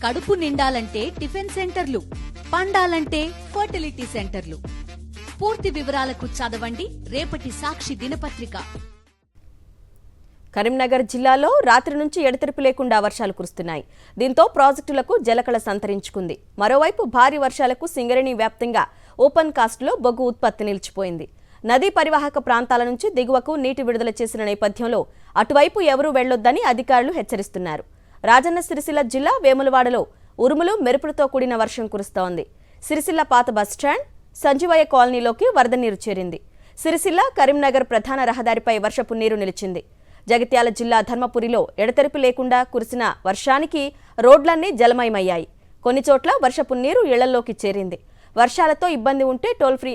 కడుపు నిండాలంటే టిఫిన్ సెంటర్లు, పండాలంటే ఫర్టిలిటీ సెంటర్లు. పూర్తి వివరాలకు చదవండి రేపటి సాక్షి దినపత్రిక. కరీంనగర్ జిల్లాలో రాత్రి నుంచి ఎడతెరిపి లేకుండా వర్షాలు కురుస్తున్నాయి. దీంతో ప్రాజెక్టులకు జలకళ సంతరించుకుంది. మరోవైపు భారీ వర్షాలకు సింగరేణి వ్యాప్తంగా ఓపెన్ కాస్ట్లో బొగ్గు ఉత్పత్తి నిలిచిపోయింది. నదీ పరివాహక ప్రాంతాల నుంచి దిగువకు నీటి విడుదల చేసిన నేపథ్యంలో అటువైపు ఎవరూ వెళ్లొద్దని అధికారులు హెచ్చరిస్తున్నారు. రాజన్న సిరిసిల్ల జిల్లా వేములవాడలో ఉరుములు మెరుపులతో కూడిన వర్షం కురుస్తోంది. సిరిసిల్ల పాత బస్టాండ్ సంజీవయ్య కాలనీలోకి వరద నీరు చేరింది. సిరిసిల్ల కరీంనగర్ ప్రధాన రహదారిపై వర్షపు నీరు నిలిచింది. జగిత్యాల జిల్లా ధర్మపురిలో ఎడతెరిపి లేకుండా కురిసిన వర్షానికి రోడ్లన్నీ జలమయమయ్యాయి. కొన్ని చోట్ల వర్షపు నీరు ఇళ్లలోకి చేరింది. వర్షాలతో ఇబ్బంది ఉంటే టోల్ ఫ్రీ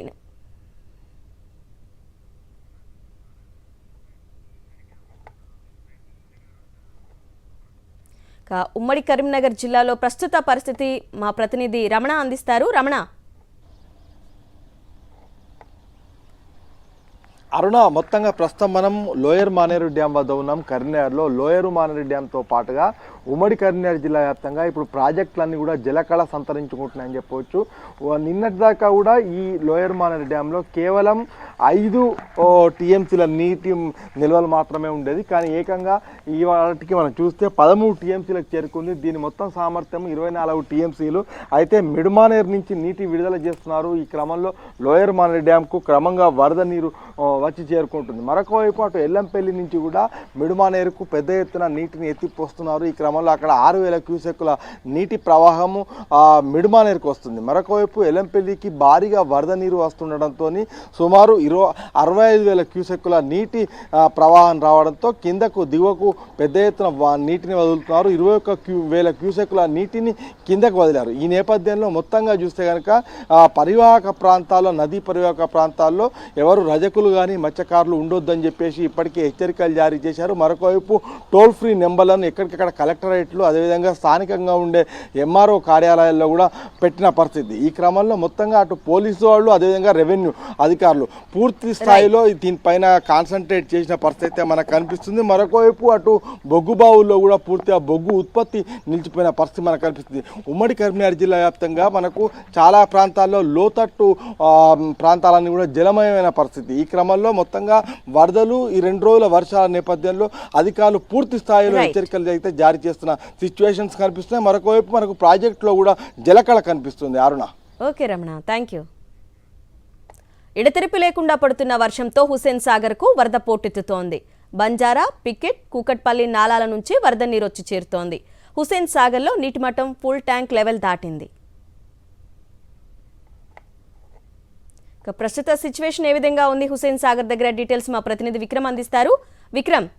ఉమ్మడి కరీంనగర్ జిల్లాలో ప్రస్తుత పరిస్థితి మా ప్రతినిధి రమణ అందిస్తారు. రమణ, అరుణ, మొత్తంగా ప్రస్తుతం మనం లోయర్ మానేరు డ్యాం వద్ద ఉన్నాం. కరీంనగర్లో లోయర్ మానేరు డ్యాంతో పాటుగా ఉమ్మడి కరీంనగర్ జిల్లా వ్యాప్తంగా ఇప్పుడు ప్రాజెక్టులన్నీ కూడా జలకళ సంతరించుకుంటున్నాయని చెప్పవచ్చు. నిన్నటి దాకా కూడా ఈ లోయర్ మానేరు డ్యాంలో కేవలం 5 టీఎంసీల నీటి నిల్వలు మాత్రమే ఉండేది. కానీ ఏకంగా ఈ వాటికి మనం చూస్తే 13 టీఎంసీలకు చేరుకుంది. దీని మొత్తం సామర్థ్యం 24 టీఎంసీలు. అయితే మిడ్మానేరు నుంచి నీటి విడుదల చేస్తున్నారు. ఈ క్రమంలో లోయర్ మానేరు డ్యాంకు క్రమంగా వరద నీరు వచ్చి చేరుకుంటుంది. మరొక వైపు అటు ఎల్లంపల్లి నుంచి కూడా మిడ్మానేరుకు పెద్ద ఎత్తున నీటిని ఎత్తిపోస్తున్నారు. ఈ క్రమంలో అక్కడ 6000 క్యూసెక్కుల నీటి ప్రవాహము మిడ్మానేరుకు వస్తుంది. మరొక వైపు ఎల్లంపల్లికి భారీగా వరద నీరు వస్తుండడంతో సుమారు 65,000 క్యూసెక్కుల నీటి ప్రవాహం రావడంతో కిందకు దిగువకు పెద్ద ఎత్తున నీటిని వదులుతున్నారు. 21,000 క్యూసెక్కుల నీటిని కిందకు వదిలారు. ఈ నేపథ్యంలో మొత్తంగా చూస్తే కనుక పరివాహక ప్రాంతాల్లో, నదీ పరివాహక ప్రాంతాల్లో ఎవరు రజకులు కానీ మత్స్యకారులు ఉండొద్దని చెప్పేసి ఇప్పటికే హెచ్చరికలు జారీ చేశారు. మరొకవైపు టోల్ ఫ్రీ నెంబర్లను ఎక్కడికక్కడ కలెక్టరేట్లు, అదేవిధంగా స్థానికంగా ఉండే ఎంఆర్ఓ కార్యాలయాల్లో కూడా పెట్టిన పరిస్థితి. ఈ క్రమంలో మొత్తంగా అటు పోలీసు వాళ్ళు, అదేవిధంగా రెవెన్యూ అధికారులు పూర్తి స్థాయిలో దీనిపైన కాన్సన్ట్రేట్ చేసిన పరిస్థితి మనకు కనిపిస్తుంది. మరొకవైపు అటు బొగ్గు బావుల్లో కూడా పూర్తిగా బొగ్గు ఉత్పత్తి నిలిచిపోయిన పరిస్థితి మనకు కనిపిస్తుంది. ఉమ్మడి కరీంనగర్ జిల్లా వ్యాప్తంగా మనకు చాలా ప్రాంతాల్లో లోతట్టు ప్రాంతాలన్నీ కూడా జలమయమైన పరిస్థితి. ఈ క్రమంలో మొత్తంగా వరదలు, ఈ 2 రోజుల వర్షాల నేపథ్యంలో అధికారులు పూర్తి స్థాయిలో హెచ్చరికలు అయితే జారీ చేస్తున్న సిచ్యువేషన్స్ కనిపిస్తున్నాయి. మరొకవైపు మనకు ప్రాజెక్టులో కూడా జలకళ కనిపిస్తుంది. Aruna. Okay Ramana, thank you. ఎడతెరిపి లేకుండా పడుతున్న వర్షంతో హుస్సేన్ సాగర్కు వరద పోటెత్తుతోంది. బంజారా, పికెట్, కూకట్పల్లి నాలాల నుంచి వరద నీరు వచ్చి చేరుతోంది. హుస్సేన్ సాగర్లో నీటి మట్టం ఫుల్ ట్యాంక్ లెవెల్ దాటింది. ప్రస్తుత సిచ్యువేషన్ ఏ విధంగా ఉంది హుస్సేన్ సాగర్ దగ్గర? డీటెయిల్స్ మా ప్రతినిధి విక్రమ్ అందిస్తారు. విక్రమ్.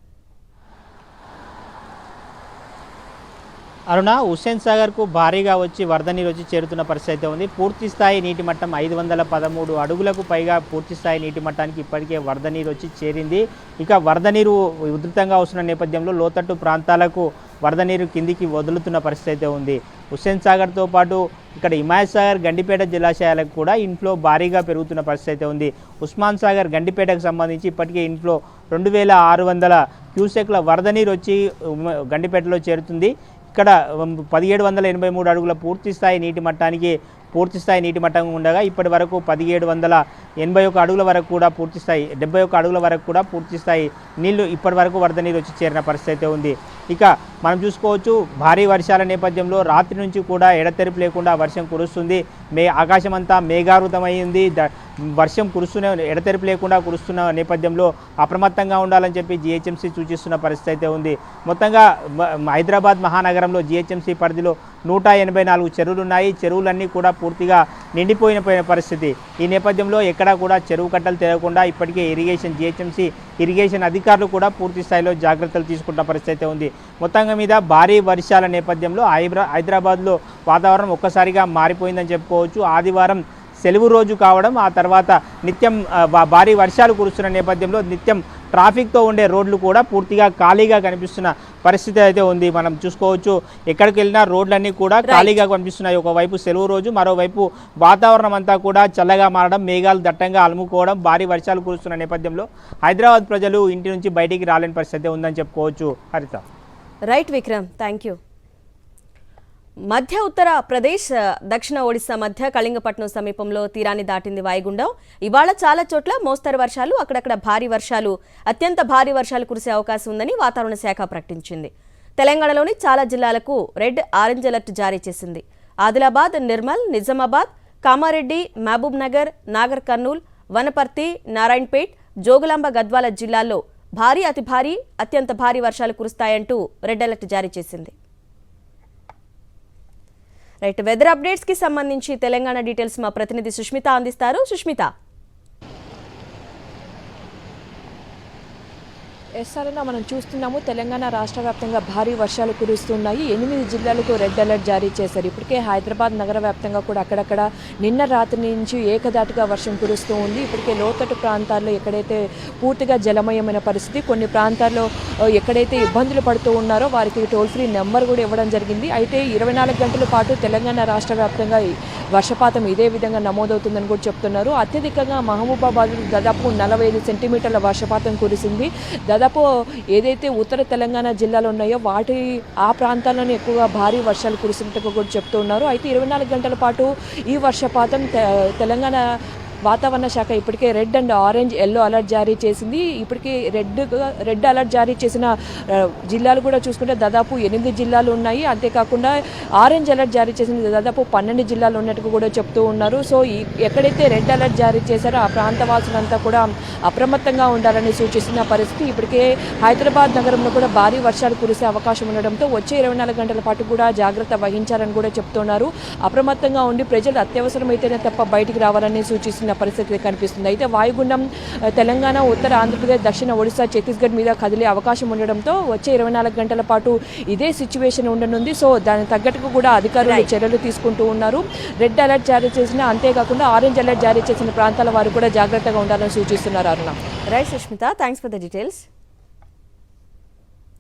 అరుణ, హుస్సేన్ సాగర్కు భారీగా వచ్చి వరద నీరు వచ్చి చేరుతున్న పరిస్థితి అయితే ఉంది. పూర్తి స్థాయి నీటి మట్టం 513 అడుగులకు పైగా పూర్తి స్థాయి నీటి మట్టానికి ఇప్పటికే వరద నీరు వచ్చి చేరింది. ఇక వరద నీరు ఉధృతంగా వస్తున్న నేపథ్యంలో లోతట్టు ప్రాంతాలకు వరద నీరు కిందికి వదులుతున్న పరిస్థితి అయితే ఉంది. హుస్సేన్ సాగర్తో పాటు ఇక్కడ హిమాయత్ సాగర్, గండిపేట జలాశయాలకు కూడా ఇన్ఫ్లో భారీగా పెరుగుతున్న పరిస్థితి అయితే ఉంది. ఉస్మాన్ సాగర్, గండిపేటకు సంబంధించి ఇప్పటికే ఇన్ఫ్లో 2600 క్యూసెక్ల వరద నీరు వచ్చి గండిపేటలో చేరుతుంది. ఇక్కడ 1783 అడుగుల పూర్తి స్థాయి నీటి మట్టం ఉండగా ఇప్పటి వరకు 1781 అడుగుల వరకు కూడా పూర్తి స్థాయి 71 అడుగుల వరకు కూడా పూర్తి స్థాయి నీళ్లు ఇప్పటి వరకు వరద నీరు వచ్చి చేరిన పరిస్థితి ఉంది. ఇక మనం చూసుకోవచ్చు, భారీ వర్షాల నేపథ్యంలో రాత్రి నుంచి కూడా ఎడతెరిపి లేకుండా వర్షం కురుస్తుంది. ఆకాశం అంతా మేఘావృతమైంది. వర్షం ఎడతెరిపి లేకుండా కురుస్తున్న నేపథ్యంలో అప్రమత్తంగా ఉండాలని చెప్పి జిహెచ్ఎంసీ సూచిస్తున్న పరిస్థితి అయితే ఉంది. మొత్తంగా హైదరాబాద్ మహానగరంలో జిహెచ్ఎంసీ పరిధిలో 184 చెరువులు ఉన్నాయి. చెరువులన్నీ కూడా పూర్తిగా నిండిపోయిన పరిస్థితి. ఈ నేపథ్యంలో ఎక్కడా కూడా చెరువు కట్టలు తెరవకుండా ఇప్పటికే జిహెచ్ఎంసీ ఇరిగేషన్ అధికారులు కూడా పూర్తి స్థాయిలో జాగ్రత్తలు తీసుకుంటున్న పరిస్థితి ఉంది. మొత్తంగా మీద భారీ వర్షాల నేపథ్యంలో హైదరాబాద్లో వాతావరణం ఒక్కసారిగా మారిపోయిందని చెప్పుకోవచ్చు. ఆదివారం సెలవు రోజు కావడం, ఆ తర్వాత నిత్యం భారీ వర్షాలు కురుస్తున్న నేపథ్యంలో నిత్యం ట్రాఫిక్తో ఉండే రోడ్లు కూడా పూర్తిగా ఖాళీగా కనిపిస్తున్న పరిస్థితి అయితే ఉంది. మనం చూసుకోవచ్చు, ఎక్కడికి వెళ్ళినా రోడ్లన్నీ కూడా ఖాళీగా కనిపిస్తున్నాయి. ఒకవైపు సెలవు రోజు, మరోవైపు వాతావరణం అంతా కూడా చల్లగా మారడం, మేఘాలు దట్టంగా అలుముకోవడం, భారీ వర్షాలు కురుస్తున్న నేపథ్యంలో హైదరాబాద్ ప్రజలు ఇంటి నుంచి బయటికి రాలేని పరిస్థితి ఉందని చెప్పుకోవచ్చు. హరిత. Right Vikram, thank you. మధ్య ఉత్తర ప్రదేశ్ దక్షిణ ఒడిశా మధ్య కళింగపట్నం సమీపంలో తీరాన్ని దాటింది వాయుగుండం. ఇవాళ చాలా చోట్ల మోస్తరు వర్షాలు, అక్కడక్కడ భారీ వర్షాలు, అత్యంత భారీ వర్షాలు కురిసే అవకాశం ఉందని వాతావరణ శాఖ ప్రకటించింది. తెలంగాణలోని చాలా జిల్లాలకు రెడ్, ఆరెంజ్ అలర్ట్ జారీ చేసింది. ఆదిలాబాద్, నిర్మల్, నిజామాబాద్, కామారెడ్డి, మహబూబ్ నగర్, నాగర్ కర్నూల్, వనపర్తి, నారాయణపేట్, జోగులాంబ, గద్వాల జిల్లాల్లో భారీ, అతి భారీ, అత్యంత భారీ వర్షాలు కురుస్తాయంటూ రెడ్ అలర్ట్ జారీ చేసింది. రైట్, వెదర్ అప్డేట్స్ కి సంబంధించి తెలంగాణ డీటెయిల్స్ మా ప్రతినిధి సుష్మిత అందిస్తారు. సుష్మిత. ఎస్ఆర్ఎన్ మనం చూస్తున్నాము, తెలంగాణ రాష్ట్ర వ్యాప్తంగా భారీ వర్షాలు కురుస్తున్నాయి. 8 జిల్లాలకు రెడ్ అలర్ట్ జారీ చేశారు. ఇప్పటికే హైదరాబాద్ నగర వ్యాప్తంగా కూడా అక్కడక్కడ నిన్న రాత్రి నుంచి ఏకధాటిగా వర్షం కురుస్తూ ఉంది. ఇప్పటికే లోతట్టు ప్రాంతాల్లో ఎక్కడైతే పూర్తిగా జలమయమైన పరిస్థితి, కొన్ని ప్రాంతాల్లో ఎక్కడైతే ఇబ్బందులు పడుతూ ఉన్నారో వారికి టోల్ ఫ్రీ నెంబర్ కూడా ఇవ్వడం జరిగింది. అయితే 24 గంటల పాటు తెలంగాణ రాష్ట్ర వ్యాప్తంగా వర్షపాతం ఇదే విధంగా నమోదవుతుందని కూడా చెప్తున్నారు. అత్యధికంగా మహబూబాబాద్ దాదాపు 45 సెంటీమీటర్ల వర్షపాతం కురిసింది. దాదాపు ఏదైతే ఉత్తర తెలంగాణ జిల్లాలు ఉన్నాయో ఆ ప్రాంతాల్లోనే ఎక్కువగా భారీ వర్షాలు కురిసినట్టుగా కూడా చెప్తూ ఉన్నారు. అయితే 24 గంటల పాటు ఈ వర్షపాతం తెలంగాణ వాతావరణ శాఖ ఇప్పటికే red and orange, yellow alert జారీ చేసింది. ఇప్పటికే రెడ్ అలర్ట్ జారీ చేసిన జిల్లాలు కూడా చూసుకుంటే దాదాపు 8 జిల్లాలు ఉన్నాయి. అంతేకాకుండా ఆరెంజ్ అలర్ట్ జారీ చేసిన దాదాపు 12 జిల్లాలు ఉన్నట్టుగా కూడా చెప్తూ ఉన్నారు. సో ఎక్కడైతే రెడ్ అలర్ట్ జారీ చేశారో ఆ ప్రాంత వాసులంతా కూడా అప్రమత్తంగా ఉండాలని సూచిస్తున్న పరిస్థితి. ఇప్పటికే హైదరాబాద్ నగరంలో కూడా భారీ వర్షాలు కురిసే అవకాశం ఉండడంతో వచ్చే 24 గంటల పాటు కూడా జాగ్రత్త వహించాలని కూడా చెప్తున్నారు. అప్రమత్తంగా ఉండి ప్రజలు అత్యవసరమైతేనే తప్ప బయటికి రావాలని సూచిస్తున్న పరిస్థితి కనిపిస్తుంది. అయితే వాయుగుండం తెలంగాణ, ఉత్తర ఆంధ్రప్రదేశ్, దక్షిణ ఒడిశా, ఛత్తీస్గఢ్ మీద కదిలే అవకాశం ఉండడంతో వచ్చే 24 గంటల పాటు ఇదే సిచ్యువేషన్ ఉండనుంది. సో దానికి తగ్గట్టుగా కూడా అధికారులు చర్యలు తీసుకుంటూ ఉన్నారు. రెడ్ అలర్ట్ జారీ చేసిన, అంతేకాకుండా ఆరెంజ్ అలర్ట్ జారీ చేసిన ప్రాంతాల వారు కూడా జాగ్రత్తగా ఉండాలని సూచిస్తున్నారు. Aruna. Right Sushmita, thanks for the details.